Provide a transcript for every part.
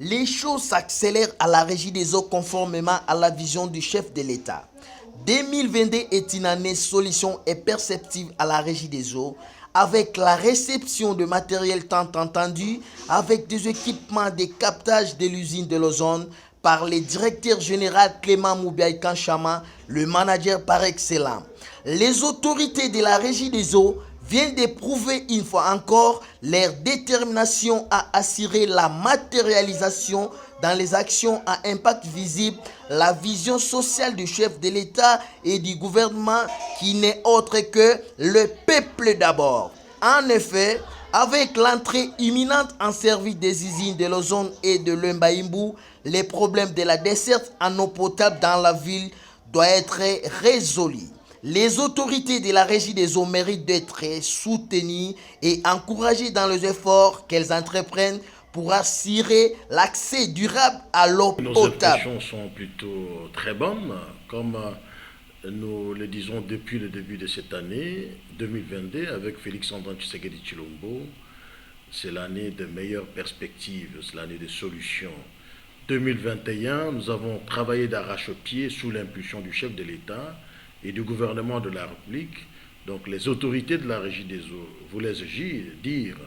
Les choses s'accélèrent à la Régie des eaux conformément à la vision du chef de l'État. 2022 est une année solution et perceptible à la Régie des eaux avec la réception de matériel tant entendu, avec des équipements de captage de l'usine de l'ozone par le directeur général Clément Moubiaï Kanchama, le manager par excellence. Les autorités de la Régie des eaux viennent de prouver une fois encore leur détermination à assurer la matérialisation dans les actions à impact visible, la vision sociale du chef de l'État et du gouvernement qui n'est autre que le peuple d'abord. En effet, avec l'entrée imminente en service des usines de l'ozone et de l'Embaïmbou, les problèmes de la desserte en eau potable dans la ville doivent être résolus. Les autorités de la Régie des eaux méritent d'être soutenues et encouragées dans les efforts qu'elles entreprennent pour assurer l'accès durable à l'eau potable. Nos impressions sont plutôt très bonnes, comme nous le disons depuis le début de cette année 2022 avec Félix-Antoine Tshisekedi Tshilombo. C'est l'année de meilleures perspectives, c'est l'année de solutions. 2021, nous avons travaillé d'arrache-pied sous l'impulsion du chef de l'État et du gouvernement de la République. Donc les autorités de la Régie des eaux, vous laisse dire,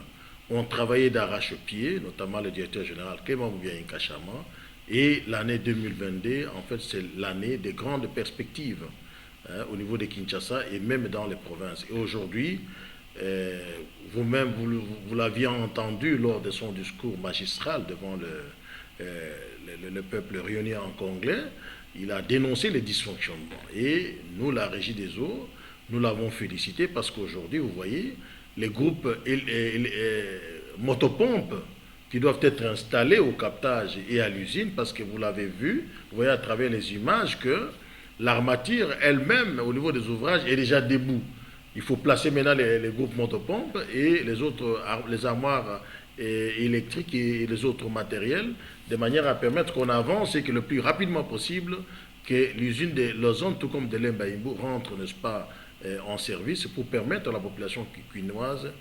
ont travaillé d'arrache-pied, notamment le directeur général Clément Moubiaï Kanchama. Et l'année 2022, en fait, c'est l'année des grandes perspectives au niveau de Kinshasa et même dans les provinces. Et aujourd'hui, vous-même, vous l'aviez entendu lors de son discours magistral devant le peuple réuni en Congrès, il a dénoncé les dysfonctionnements. Et nous, la Régie des eaux, nous l'avons félicité parce qu'aujourd'hui, vous voyez, les groupes motopompes qui doivent être installés au captage et à l'usine, parce que vous l'avez vu, vous voyez à travers les images que l'armature elle-même, au niveau des ouvrages, est déjà debout. Il faut placer maintenant les groupes motopompes et les armoires électriques et les autres matériels, de manière à permettre qu'on avance et que le plus rapidement possible, que l'usine de l'ozone, tout comme de l'Embaïmbou, rentre, n'est-ce pas, en service pour permettre à la population quinoise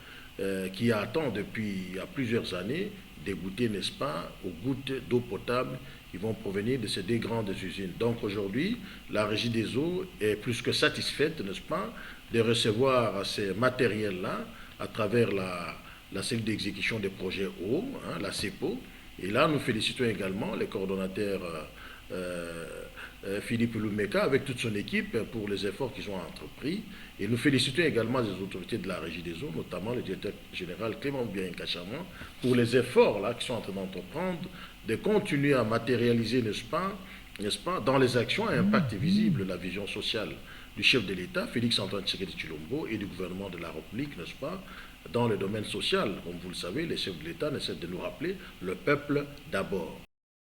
qui attend depuis plusieurs années de goûter, n'est-ce pas, aux gouttes d'eau potable qui vont provenir de ces deux grandes usines. Donc aujourd'hui, la Régie des eaux est plus que satisfaite, n'est-ce pas, de recevoir ces matériels-là à travers la cellule d'exécution des projets eau, la CEPO. Et là, nous félicitons également les coordonnateurs Philippe Loumeka avec toute son équipe pour les efforts qu'ils ont entrepris. Et nous félicitons également les autorités de la Régie des eaux, notamment le directeur général Clément Moubiaï Kanchama, pour les efforts là qu'ils sont en train d'entreprendre, de continuer à matérialiser, n'est-ce pas, dans les actions à impact visible, la vision sociale du chef de l'État, Félix-Antoine Tshisekedi Tshilombo, et du gouvernement de la République, n'est-ce pas, dans le domaine social. Comme vous le savez, les chefs de l'État essaient de nous rappeler le peuple d'abord.